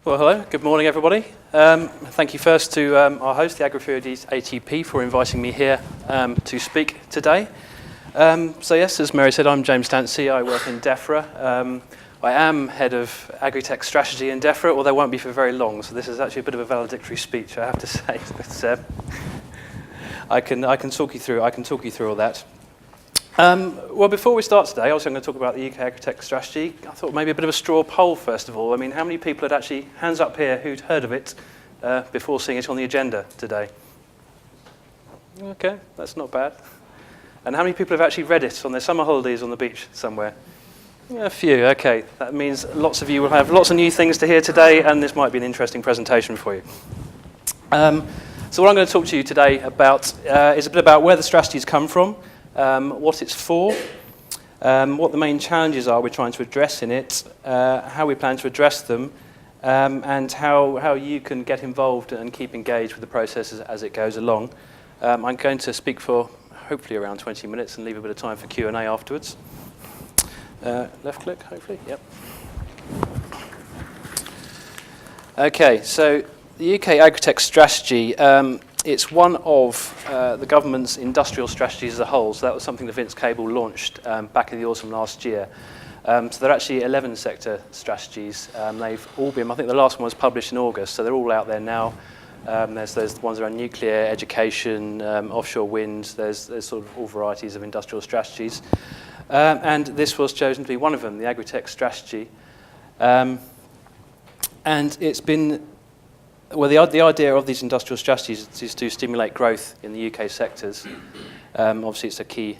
Well, hello, good morning everybody. Thank you first to our host, the AgriFood ATP, for inviting me here to speak today. So yes, as Mary said, I'm James Dancy, I work in DEFRA. I am head of Agritech Strategy in DEFRA, although I won't be for very long, so this is actually a bit of a valedictory speech, I have to say. But, I can talk you through all that. Well, before we start today, also I'm going to talk about the UK Agritech Strategy. I thought maybe a bit of a straw poll first of all. I mean, how many people had actually, hands up here, who'd heard of it before seeing it on the agenda today? Okay, that's not bad. And how many people have actually read it on their summer holidays on the beach somewhere? Yeah, a few, okay. That means lots of you will have lots of new things to hear today, and this might be an interesting presentation for you. So what I'm going to talk to you today about is a bit about where the strategy's come from, what it's for, what the main challenges are we're trying to address in it, how we plan to address them, and how you can get involved and keep engaged with the process as it goes along. I'm going to speak for hopefully around 20 minutes and leave a bit of time for Q&A afterwards. Left click, hopefully, yep. Okay, so the UK Agritech Strategy, it's one of the government's industrial strategies as a whole. So that was something that Vince Cable launched back in the autumn last year. So there are actually 11 sector strategies. They've all been, I think the last one was published in August, so they're all out there now. There's the ones around nuclear, education, offshore wind. There's sort of all varieties of industrial strategies. And this was chosen to be one of them, the Agritech Strategy. And it's been, well, the idea of these industrial strategies is to stimulate growth in the UK sectors. Obviously, it's a key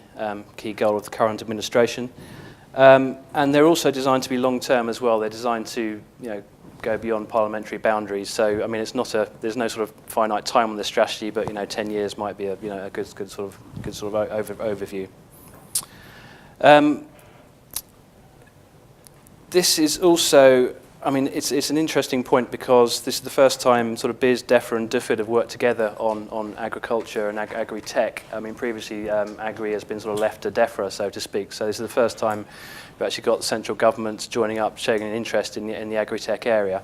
goal of the current administration. And they're also designed to be long-term as well. They're designed to, go beyond parliamentary boundaries. So, I mean, there's no sort of finite time on this strategy, but 10 years might be a good sort of overview. This is also, I mean, it's an interesting point because this is the first time sort of BIS, DEFRA and DEFRA have worked together on agriculture and agri-tech. I mean, previously agri has been sort of left to DEFRA, so to speak. So this is the first time we've actually got central governments joining up, showing an interest in the agri-tech area.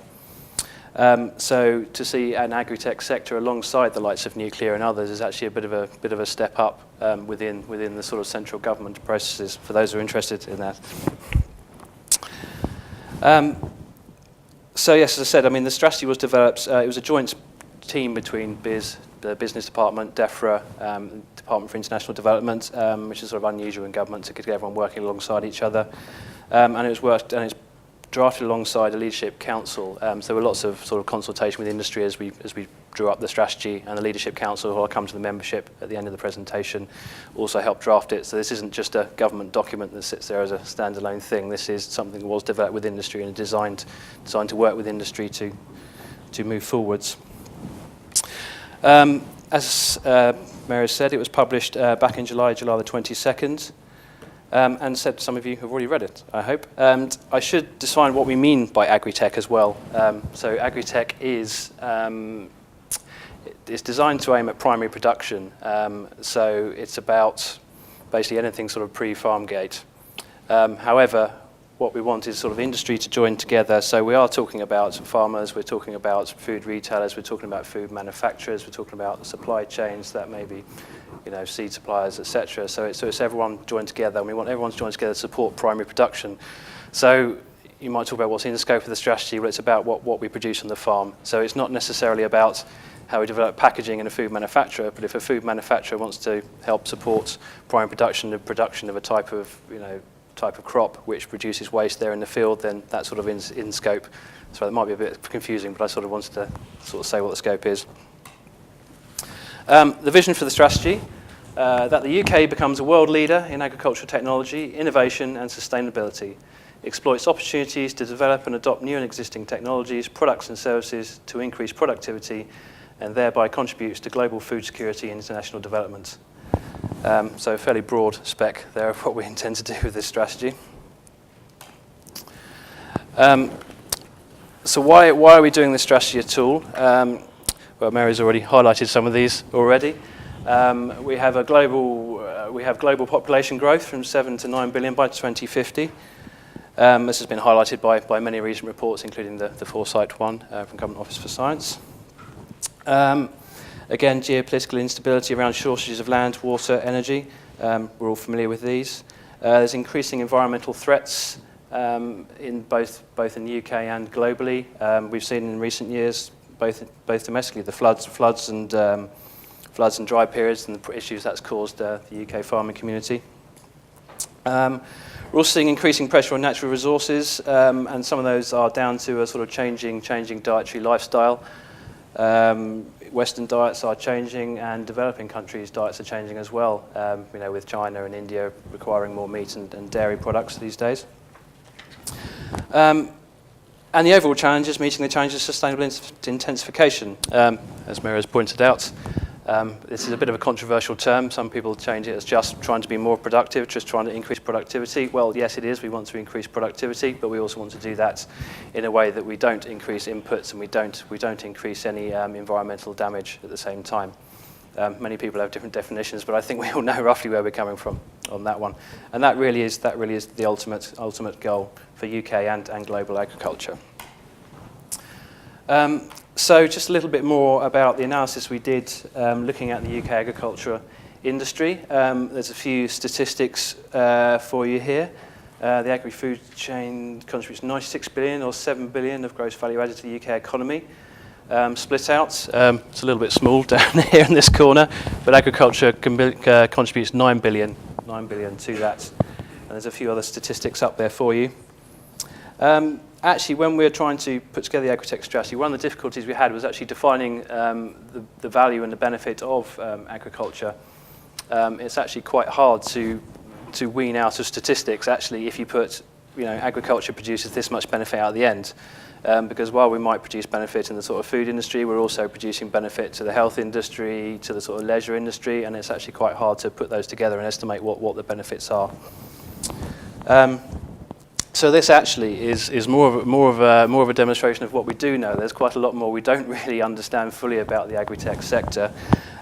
So to see an agri-tech sector alongside the likes of nuclear and others is actually a bit of a step up within the sort of central government processes for those who are interested in that. So yes, as I said, I mean the strategy was developed. It was a joint team between BIS, the Business Department, DEFRA, Department for International Development, which is sort of unusual in government to get everyone working alongside each other, and it's drafted alongside a leadership council. So there were lots of sort of consultation with industry as we drew up the strategy, and the leadership council, who I'll come to the membership at the end of the presentation, also helped draft it. So this isn't just a government document that sits there as a standalone thing. This is something that was developed with industry and designed to work with industry to move forwards. As Mary said, it was published back in July the 22nd. And said some of you have already read it, I hope. And I should define what we mean by agri-tech as well. So agri-tech is it's designed to aim at primary production. So it's about basically anything sort of pre-farm gate. However, what we want is sort of industry to join together. So we are talking about farmers, we're talking about food retailers, we're talking about food manufacturers, we're talking about supply chains that may be seed suppliers, etc. So it's everyone joined together, and we want everyone to join together to support primary production. So you might talk about what's in the scope of the strategy, but it's about what we produce on the farm. So it's not necessarily about how we develop packaging in a food manufacturer, but if a food manufacturer wants to help support primary production, the production of a type of crop which produces waste there in the field, then that's sort of in scope. So that might be a bit confusing, but I sort of wanted to sort of say what the scope is. The vision for the strategy, that the UK becomes a world leader in agricultural technology, innovation and sustainability, exploits opportunities to develop and adopt new and existing technologies, products and services to increase productivity, and thereby contributes to global food security and international development. So a fairly broad spec there of what we intend to do with this strategy. So why are we doing this strategy at all? Well, Mary's already highlighted some of these already. We have global population growth from 7 to 9 billion by 2050. This has been highlighted by many recent reports, including the Foresight one from Government Office for Science. Again, geopolitical instability around shortages of land, water, energy. We're all familiar with these. There's increasing environmental threats in both in the UK and globally. We've seen in recent years, both domestically, the floods and dry periods and the issues that's caused the UK farming community. We're also seeing increasing pressure on natural resources, and some of those are down to a sort of changing dietary lifestyle. Western diets are changing, and developing countries' diets are changing as well, with China and India requiring more meat and dairy products these days. And the overall challenge is meeting the challenges of sustainable intensification. As Mary has pointed out, this is a bit of a controversial term. Some people change it as just trying to be more productive, just trying to increase productivity. Well, yes, it is. We want to increase productivity, but we also want to do that in a way that we don't increase inputs and we don't increase any environmental damage at the same time. Many people have different definitions, but I think we all know roughly where we're coming from on that one. And that really is the ultimate goal for UK and global agriculture. So just a little bit more about the analysis we did looking at the UK agriculture industry. There's a few statistics for you here. The agri-food chain contributes 96 billion or 7 billion of gross value added to the UK economy. Split out, it's a little bit small down here in this corner, but agriculture contributes 9 billion to that. And there's a few other statistics up there for you. Actually, when we were trying to put together the Agritech strategy, one of the difficulties we had was actually defining the value and the benefit of agriculture. It's actually quite hard to wean out of statistics, actually, if you put, agriculture produces this much benefit out at the end. Because while we might produce benefit in the sort of food industry, we're also producing benefit to the health industry, to the sort of leisure industry, and it's actually quite hard to put those together and estimate what the benefits are. So this actually is more of a demonstration of what we do know. There's quite a lot more we don't really understand fully about the agri-tech sector.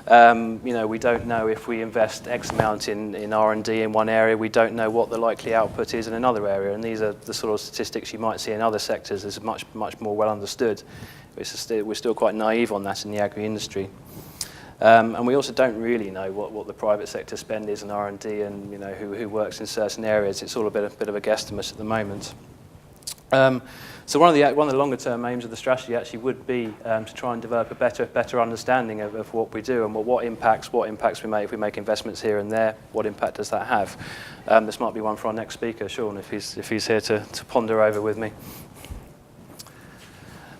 We don't know if we invest X amount in R&D in one area, we don't know what the likely output is in another area, and these are the sort of statistics you might see in other sectors. This is much more well understood. We're still quite naive on that in the agri-industry. And we also don't really know what the private sector spend is in R&D and who works in certain areas. It's all a bit of a guesstimate at the moment. So one of the longer term aims of the strategy actually would be to try and develop a better understanding of what we do and what impacts we make if we make investments here and there. What impact does that have? This might be one for our next speaker, Sean, if he's here to ponder over with me.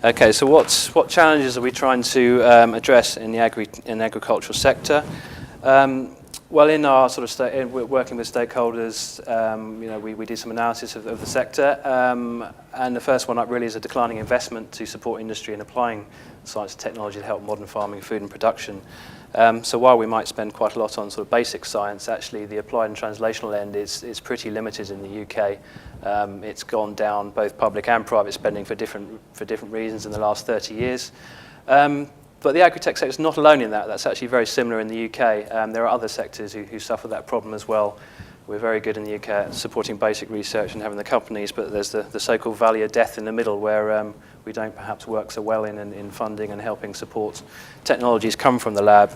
Okay, so what challenges are we trying to address in the agricultural sector? Well, in our sort of working with stakeholders, we did some analysis of the sector, and the first one up really is a declining investment to support industry in applying science and technology to help modern farming, food and production. So while we might spend quite a lot on sort of basic science, actually the applied and translational end is pretty limited in the UK. It's gone down both public and private spending for different reasons in the last 30 years. But the agri-tech sector is not alone in that. That's actually very similar in the UK. There are other sectors who suffer that problem as well. We're very good in the UK at supporting basic research and having the companies, but there's the so-called valley of death in the middle where we don't perhaps work so well in funding and helping support technologies come from the lab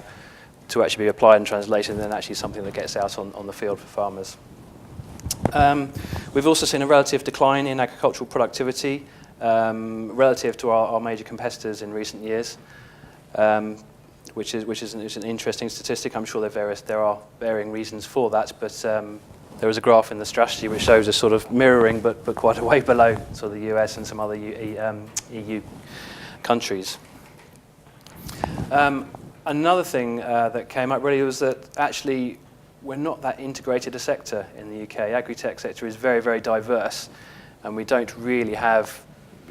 to actually be applied and translated and then actually something that gets out on the field for farmers. We've also seen a relative decline in agricultural productivity relative to our major competitors in recent years. Which is an interesting statistic. I'm sure there are varying reasons for that, but there is a graph in the strategy which shows a sort of mirroring, but quite a way below sort of the US and some other EU countries. Another thing that came up really was that actually we're not that integrated a sector in the UK. Agri-tech sector is very, very diverse, and we don't really have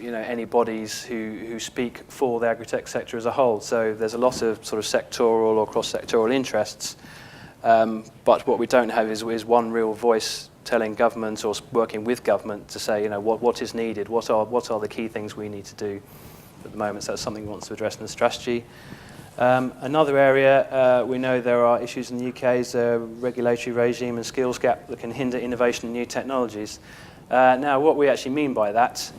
any bodies who speak for the agri-tech sector as a whole. So there's a lot of sort of sectoral or cross-sectoral interests, but what we don't have is one real voice telling government or working with government to say, what is needed, what are the key things we need to do at the moment. So that's something we want to address in the strategy. Another area, we know there are issues in the UK is a regulatory regime and skills gap that can hinder innovation in new technologies. Now, what we actually mean by that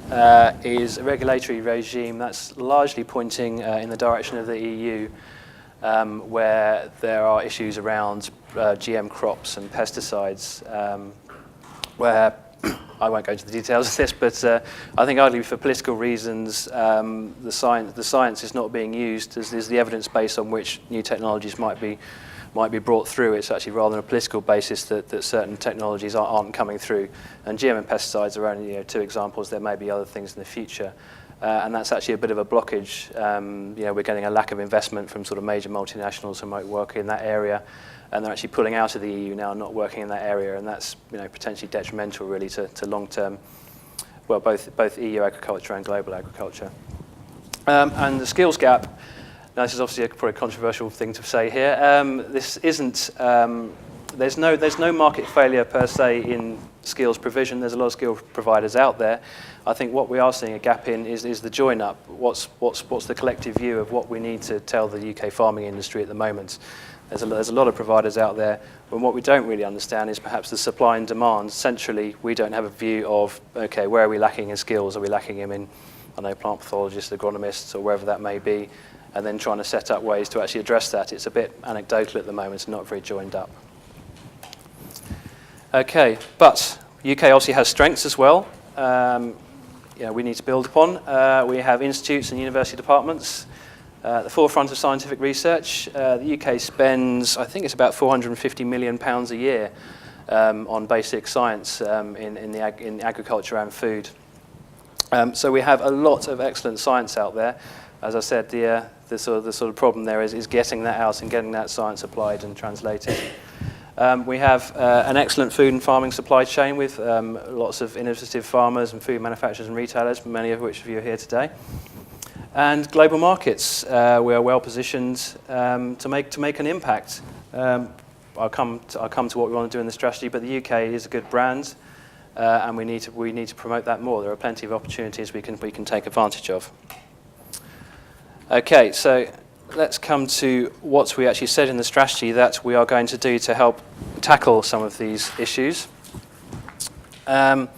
is a regulatory regime that's largely pointing in the direction of the EU, where there are issues around GM crops and pesticides, where I won't go into the details of this, but I think arguably for political reasons, the science is not being used as the evidence base on which new technologies might be brought through. It's actually rather than a political basis that certain technologies aren't coming through. And GM and pesticides are only two examples. There may be other things in the future. And that's actually a bit of a blockage. We're getting a lack of investment from sort of major multinationals who might work in that area. And they're actually pulling out of the EU now, not working in that area. And that's potentially detrimental really to long-term, well, both EU agriculture and global agriculture. And the skills gap. Now, this is obviously probably a controversial thing to say here. This isn't. There's no market failure per se in skills provision. There's a lot of skill providers out there. I think what we are seeing a gap in is the join up. What's the collective view of what we need to tell the UK farming industry at the moment? There's a lot of providers out there, and what we don't really understand is perhaps the supply and demand. Centrally, we don't have a view of, okay, where are we lacking in skills? Are we lacking them in, I don't know, plant pathologists, agronomists, or wherever that may be? And then trying to set up ways to actually address that. It's a bit anecdotal at the moment, not very joined up. Okay, but UK obviously has strengths as well. We need to build upon. We have institutes and university departments at the forefront of scientific research. The UK spends, I think it's about £450 million a year on basic science in agriculture and food. So we have a lot of excellent science out there. As I said, the sort of problem there is getting that out and getting that science applied and translated. We have an excellent food and farming supply chain with lots of innovative farmers and food manufacturers and retailers, many of which of you are here today. And global markets, we are well positioned to make an impact. I'll come to what we want to do in the strategy, but the UK is a good brand, and we need to promote that more. There are plenty of opportunities we can take advantage of. Okay, so let's come to what we actually said in the strategy that we are going to do to help tackle some of these issues. These are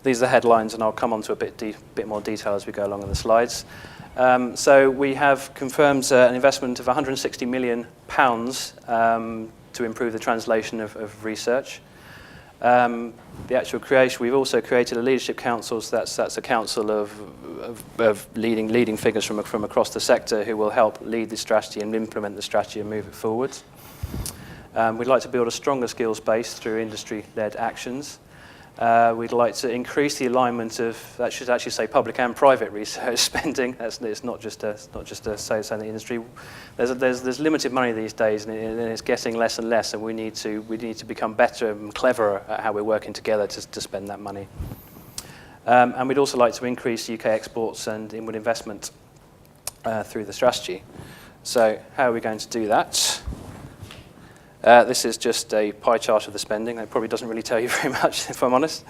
the headlines, and I'll come on to a bit more detail as we go along in the slides. So we have confirmed an investment of £160 million to improve the translation of research. The actual creation, we've also created a leadership council, so that's a council of leading figures from across the sector who will help lead the strategy and implement the strategy and move it forward. We'd like to build a stronger skills base through industry-led actions. We'd like to increase the alignment of, that should actually say public and private research spending. It's not just a say in the industry. There's limited money these days, and it's getting less and less. And we need to become better and cleverer at how we're working together to spend that money. And we'd also like to increase UK exports and inward investment through the strategy. So how are we going to do that? This is just a pie chart of the spending. It probably doesn't really tell you very much, if I'm honest.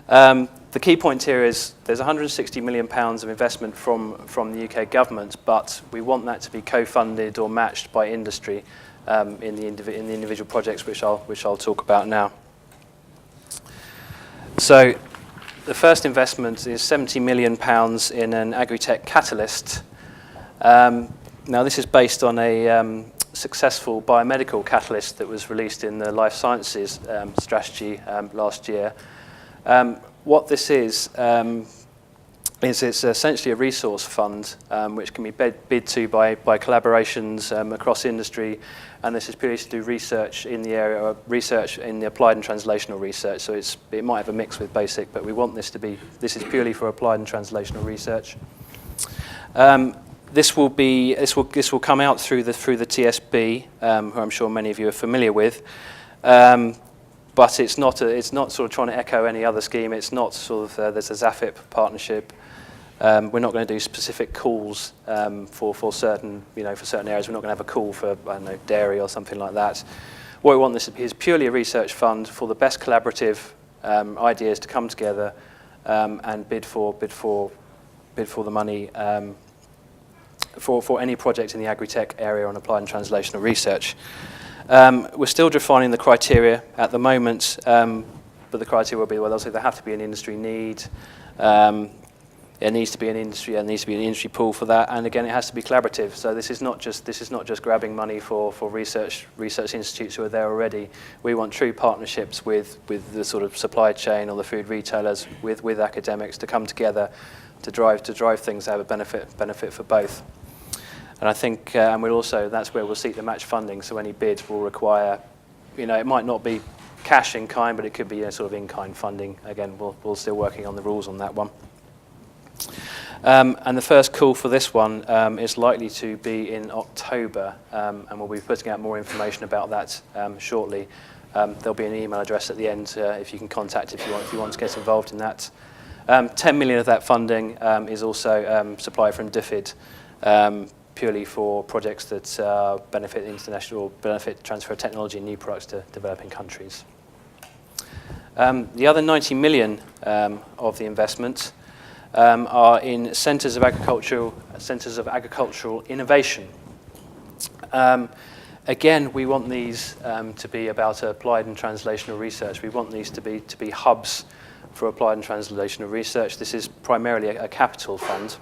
The key point here is there's £160 million of investment from the UK government, but we want that to be co-funded or matched by industry in the individual projects, which I'll talk about now. So the first investment is £70 million in an Agritech Catalyst. Now this is based on a successful biomedical catalyst that was released in the life sciences strategy last year. What this is it's essentially a resource fund which can be bid to by collaborations across industry, and this is purely to do research in the area of research in the applied and translational research. So it might have a mix with basic, but we want this is purely for applied and translational research. This will come out through the TSB, who I'm sure many of you are familiar with, but it's not sort of trying to echo any other scheme. It's not sort of there's a ZAFIP partnership. We're not going to do specific calls for certain areas. We're not going to have a call for, I don't know, dairy or something like that. What we want this to be is purely a research fund for the best collaborative ideas to come together and bid for the money. For any project in the agri-tech area on applied and translational research. We're still defining the criteria at the moment. but the criteria will be, well, obviously there have to be an industry need. There needs to be an industry, there needs to be an industry pool for that, and again, it has to be collaborative. So this is not just grabbing money for research institutes who are there already. We want true partnerships with the sort of supply chain or the food retailers, with academics to come together to drive things that have a benefit for both. And I think, and we'll also, that's where we'll seek the match funding. So any bid will require, it might not be cash in kind, but it could be a sort of in-kind funding. Again, we're still working on the rules on that one. And the first call for this one is likely to be in October, and we'll be putting out more information about that shortly. There'll be an email address at the end if you can contact if you want to get involved in that. 10 million of that funding is also supplied from DEFRA, purely for projects that benefit international, benefit transfer of technology and new products to developing countries. The other 90 million of the investment are in centres of agricultural innovation. Again, we want these to be about applied and translational research. We want these to be hubs for applied and translational research. This is primarily a capital fund.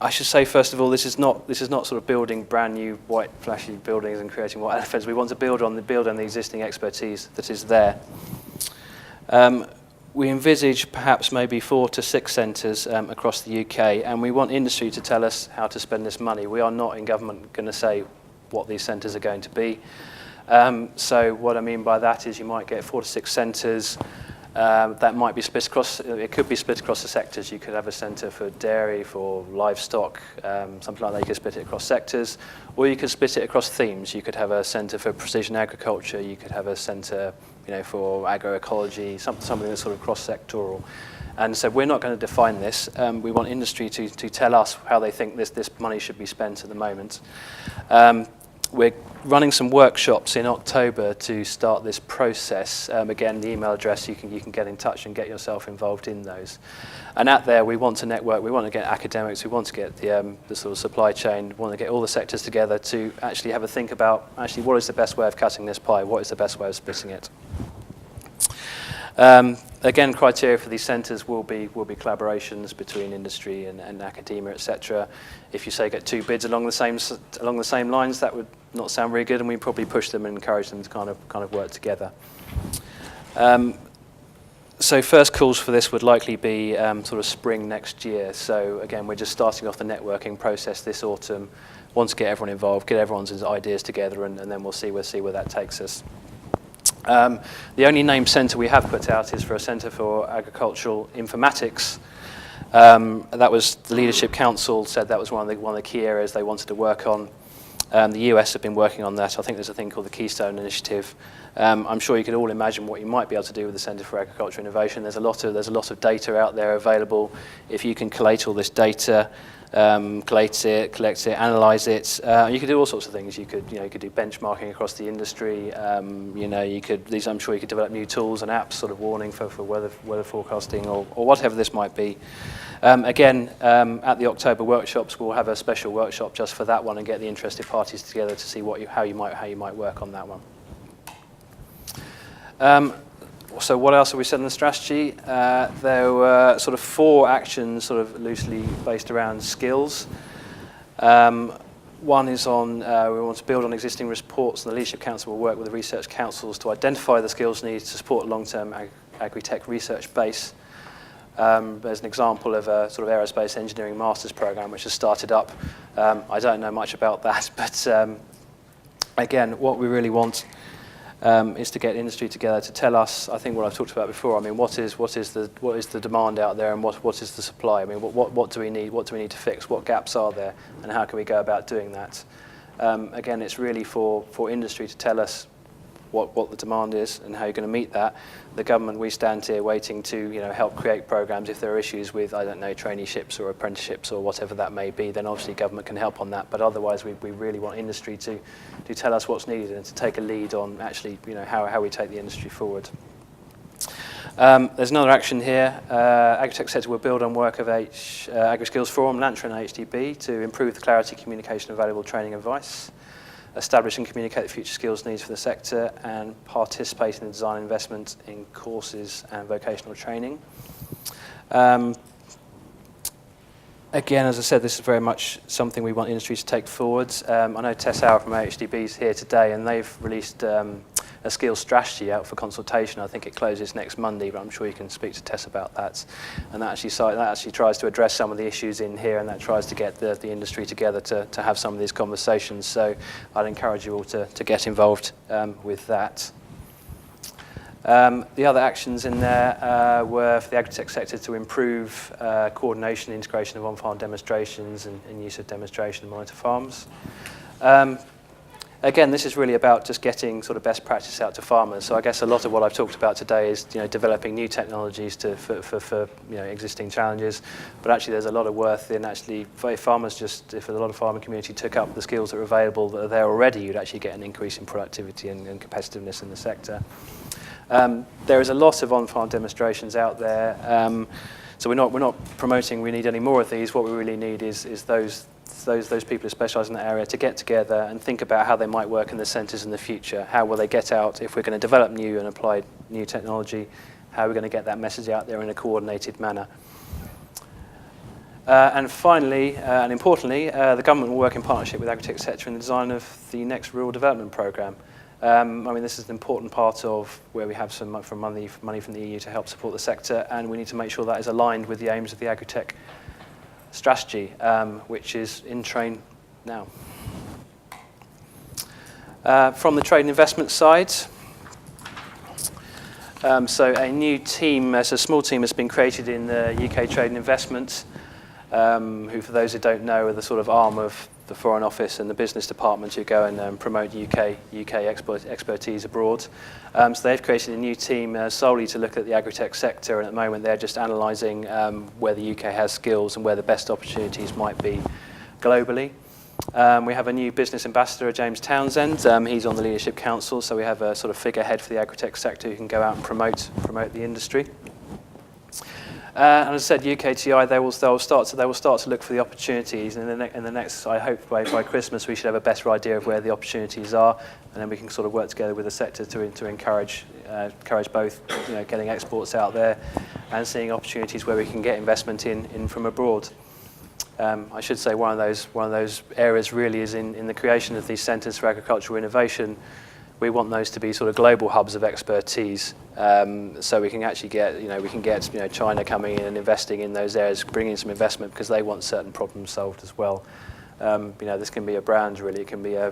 I should say, first of all, this is not sort of building brand new white flashy buildings and creating white elephants. We want to build on the existing expertise that is there. We envisage perhaps maybe 4 to 6 centres across the UK, and we want industry to tell us how to spend this money. We are not in government going to say what these centres are going to be. So what I mean by that is you might get 4 to 6 centres that might be split across, it could be split across the sectors. You could have a centre for dairy, for livestock, something like that. You could split it across sectors, or you could split it across themes. You could have a centre for precision agriculture, you could have a centre for agroecology, something that's sort of cross-sectoral. And so we're not going to define this. We want industry to tell us how they think this money should be spent at the moment. We're running some workshops in October to start this process. Again, the email address, you can get in touch and get yourself involved in those. And out there, we want to network, we want to get academics, we want to get the sort of supply chain, we want to get all the sectors together to actually have a think about, actually, what is the best way of cutting this pie? What is the best way of splitting it? Again, criteria for these centres will be collaborations between industry and academia, etc. If you say get 2 bids along the same lines, that would not sound very good, and we probably push them and encourage them to kind of work together. So first calls for this would likely be sort of spring next year. So again, we're just starting off the networking process this autumn. Want to get everyone involved, get everyone's ideas together, and then we'll see where that takes us. The only named centre we have put out is for a centre for agricultural informatics. That was the Leadership Council said that was one of the key areas they wanted to work on. The US have been working on that. I think there's a thing called the Keystone Initiative. I'm sure you could all imagine what you might be able to do with the Centre for Agricultural Innovation. There's a lot of data out there available. If you can collate all this data, collect it, analyse it. You could do all sorts of things. You could do benchmarking across the industry. I'm sure you could develop new tools and apps, sort of warning for weather forecasting or whatever this might be. Again, at the October workshops, we'll have a special workshop just for that one and get the interested parties together to see how you might work on that one. So what else have we said in the strategy? There were sort of 4 actions sort of loosely based around skills. One is on, we want to build on existing reports, and the Leadership Council will work with the research councils to identify the skills needs to support long-term agri-tech research base. There's an example of a sort of aerospace engineering master's program which has started up. I don't know much about that, but again, what we really want is to get industry together to tell us, I think what I've talked about before, I mean, what is the demand out there and what is the supply? I mean, what do we need? What do we need to fix? What gaps are there? And how can we go about doing that? Again, it's really for industry to tell us what the demand is and how you're going to meet that. The government, we stand here waiting to help create programs. If there are issues with, I don't know, traineeships or apprenticeships or whatever that may be, then obviously government can help on that. But otherwise, we really want industry to tell us what's needed and to take a lead on actually how we take the industry forward. There's another action here. Agritech said we'll build on work of AgriSkills Forum, LANTRA and HDB to improve the clarity, communication of valuable training advice. establish and communicate the future skills needs for the sector, and participate in the design and investment in courses and vocational training. Again, as I said, this is very much something we want industry to take forward. I know Tess Hour from AHDB is here today, and they've released a skills strategy out for consultation. I think it closes next Monday, but I'm sure you can speak to Tess about that. And that actually tries to address some of the issues in here, and that tries to get the industry together to have some of these conversations. So I'd encourage you all to get involved with that. The other actions in there were for the agritech sector to improve coordination and integration of on-farm demonstrations and use of demonstration and monitor farms. Again, this is really about just getting sort of best practice out to farmers. So I guess a lot of what I've talked about today is developing new technologies for existing challenges. But actually, there's a lot of worth in actually if farmers if a lot of farming community took up the skills that are available that are there already, you'd actually get an increase in productivity and competitiveness in the sector. There is a lot of on-farm demonstrations out there, so we're not promoting we need any more of these. What we really need is those people who specialise in that area to get together and think about how they might work in the centres in the future. How will they get out if we're going to develop new and apply new technology? How are we going to get that message out there in a coordinated manner? And finally, and importantly, the government will work in partnership with the agritech sector in the design of the next rural development programme. I mean, this is an important part of where we have some money from the EU to help support the sector, and we need to make sure that is aligned with the aims of the Agritech Strategy, which is in train now. From the trade and investment side, so a new team, a small team has been created in the UK Trade and Investment, who, for those who don't know, are the sort of arm of the Foreign Office and the Business Department who go and promote UK expertise abroad. So they've created a new team solely to look at the agritech sector, and at the moment they're just analysing where the UK has skills and where the best opportunities might be globally. We have a new business ambassador, James Townsend. He's on the Leadership Council, so we have a sort of figurehead for the agritech sector who can go out and promote the industry. And as I said, UKTI, they will start to look for the opportunities, and in the next, I hope by Christmas we should have a better idea of where the opportunities are, and then we can sort of work together with the sector to encourage both, getting exports out there and seeing opportunities where we can get investment in from abroad. I should say one of those areas really is in the creation of these centres for agricultural innovation. We want those to be sort of global hubs of expertise, so we can actually get China coming in and investing in those areas, bringing some investment because they want certain problems solved as well. This can be a brand really. It can be a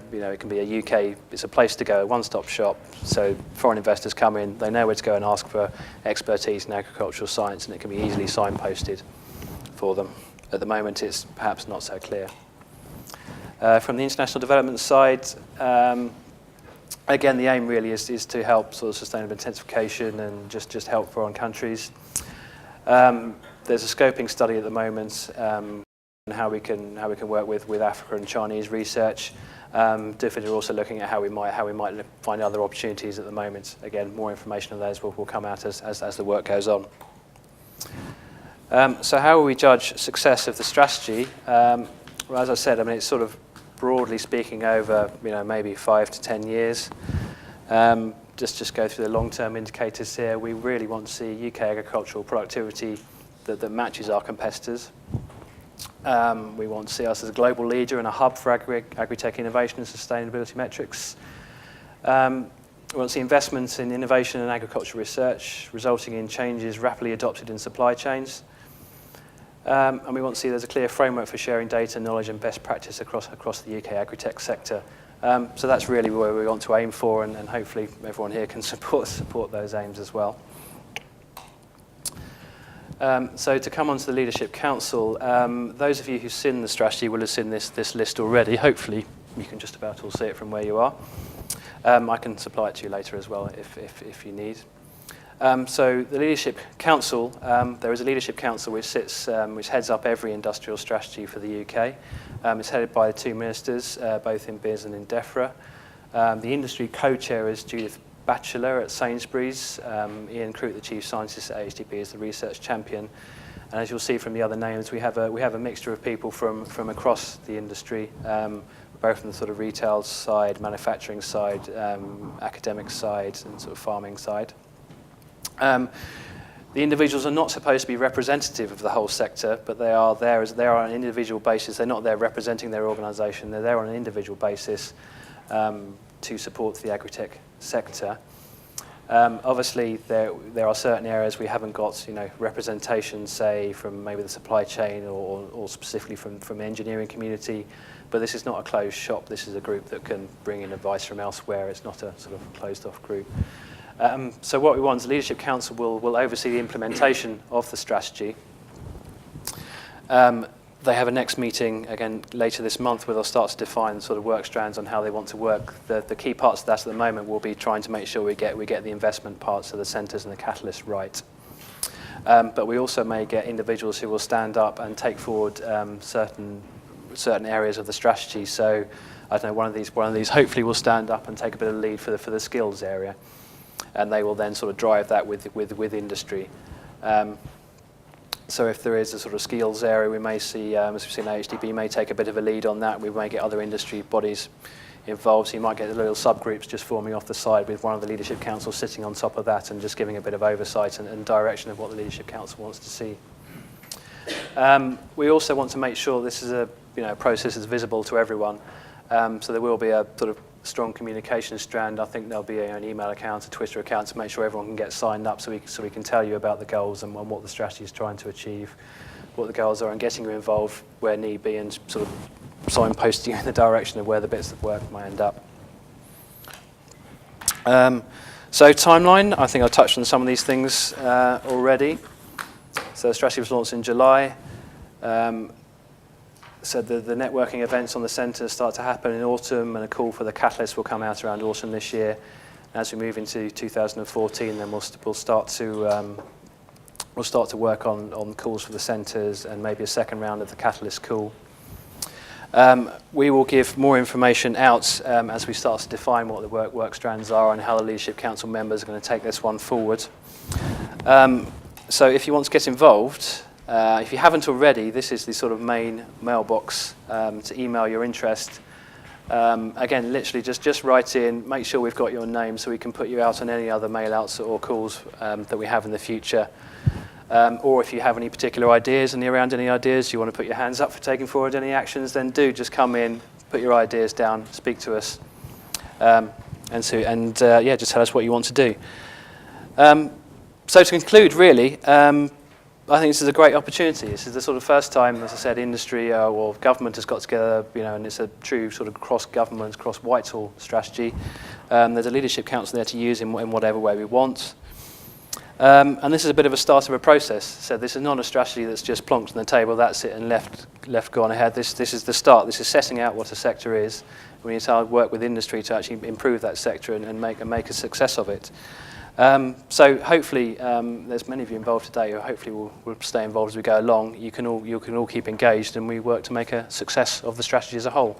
UK. It's a place to go, a one-stop shop. So foreign investors come in, they know where to go and ask for expertise in agricultural science, and it can be easily signposted for them. At the moment, it's perhaps not so clear. From the international development side. Again, the aim really is to help sort of sustainable intensification and just help foreign countries. There's a scoping study at the moment on how we can work with Africa and Chinese research. DEFRA are also looking at how we might find other opportunities at the moment. Again, more information on those will come out as the work goes on. So how will we judge success of the strategy? Well, as I said, I mean, it's sort of broadly speaking over maybe 5 to 10 years. Just go through the long-term indicators here. We really want to see UK agricultural productivity that matches our competitors. We want to see us as a global leader and a hub for agri-tech innovation and sustainability metrics. We want to see investments in innovation and agricultural research resulting in changes rapidly adopted in supply chains. And we want to see there's a clear framework for sharing data, knowledge and best practice across the UK agritech sector. So that's really where we want to aim for, and hopefully everyone here can support those aims as well. So to come on to the Leadership Council, those of you who've seen the strategy will have seen this list already. Hopefully you can just about all see it from where you are. I can supply it to you later as well if you need. So the Leadership Council, there is a Leadership Council which heads up every industrial strategy for the UK. It's headed by the two ministers, both in BIS and in DEFRA. The industry co-chair is Judith Batchelor at Sainsbury's. Ian Croot, the chief scientist at AHDB, is the research champion. And as you'll see from the other names, we have a mixture of people from across the industry. We've both from the sort of retail side, manufacturing side, academic side, and sort of farming side. The individuals are not supposed to be representative of the whole sector, but they are there on an individual basis. They're not there representing their organisation. They're there on an individual basis to support the agritech sector. Obviously, there are certain areas we haven't got, representation, say, from maybe the supply chain or specifically from the engineering community. But this is not a closed shop. This is a group that can bring in advice from elsewhere. It's not a sort of closed-off group. So what we want is the Leadership Council will oversee the implementation of the strategy. They have a next meeting, again, later this month, where they'll start to define sort of work strands on how they want to work. The key parts of that at the moment will be trying to make sure we get the investment parts of the centres and the catalyst right. But we also may get individuals who will stand up and take forward certain areas of the strategy. So, I don't know, one of these hopefully will stand up and take a bit of lead for the skills area. And they will then sort of drive that with industry. So if there is a sort of skills area, we may see, as we've seen, HDB may take a bit of a lead on that. We may get other industry bodies involved. So you might get little subgroups just forming off the side with one of the Leadership Council sitting on top of that and just giving a bit of oversight and direction of what the Leadership Council wants to see. We also want to make sure this is a process that's visible to everyone. So there will be a sort of strong communication strand. I think there'll be an email account, a Twitter account to make sure everyone can get signed up so we can tell you about the goals and what the strategy is trying to achieve, what the goals are, and getting you involved where need be and sort of signpost you in the direction of where the bits of work might end up. So timeline, I think I touched on some of these things already. So the strategy was launched in July. So the networking events on the centre start to happen in autumn, and a call for the catalyst will come out around autumn this year. As we move into 2014, then we'll start to work on calls for the centres and maybe a second round of the catalyst call. We will give more information out as we start to define what the work strands are and how the Leadership Council members are going to take this one forward. So if you want to get involved, if you haven't already, this is the sort of main mailbox to email your interest. Again, literally just write in, make sure we've got your name so we can put you out on any other mail outs or calls that we have in the future. Or if you have any particular ideas and around any ideas, you want to put your hands up for taking forward any actions, then do just come in, put your ideas down, speak to us, and just tell us what you want to do. So to conclude, really, I think this is a great opportunity. This is the sort of first time, as I said, industry or government has got together, and it's a true sort of cross-government, cross-Whitehall strategy. There's a Leadership Council there to use in whatever way we want. And this is a bit of a start of a process. So this is not a strategy that's just plonked on the table, that's it, and left gone ahead. This is the start. This is setting out what a sector is. We need to work with industry to actually improve that sector and make a success of it. So hopefully, there's many of you involved today who hopefully will stay involved as we go along. You can all keep engaged, and we work to make a success of the strategy as a whole.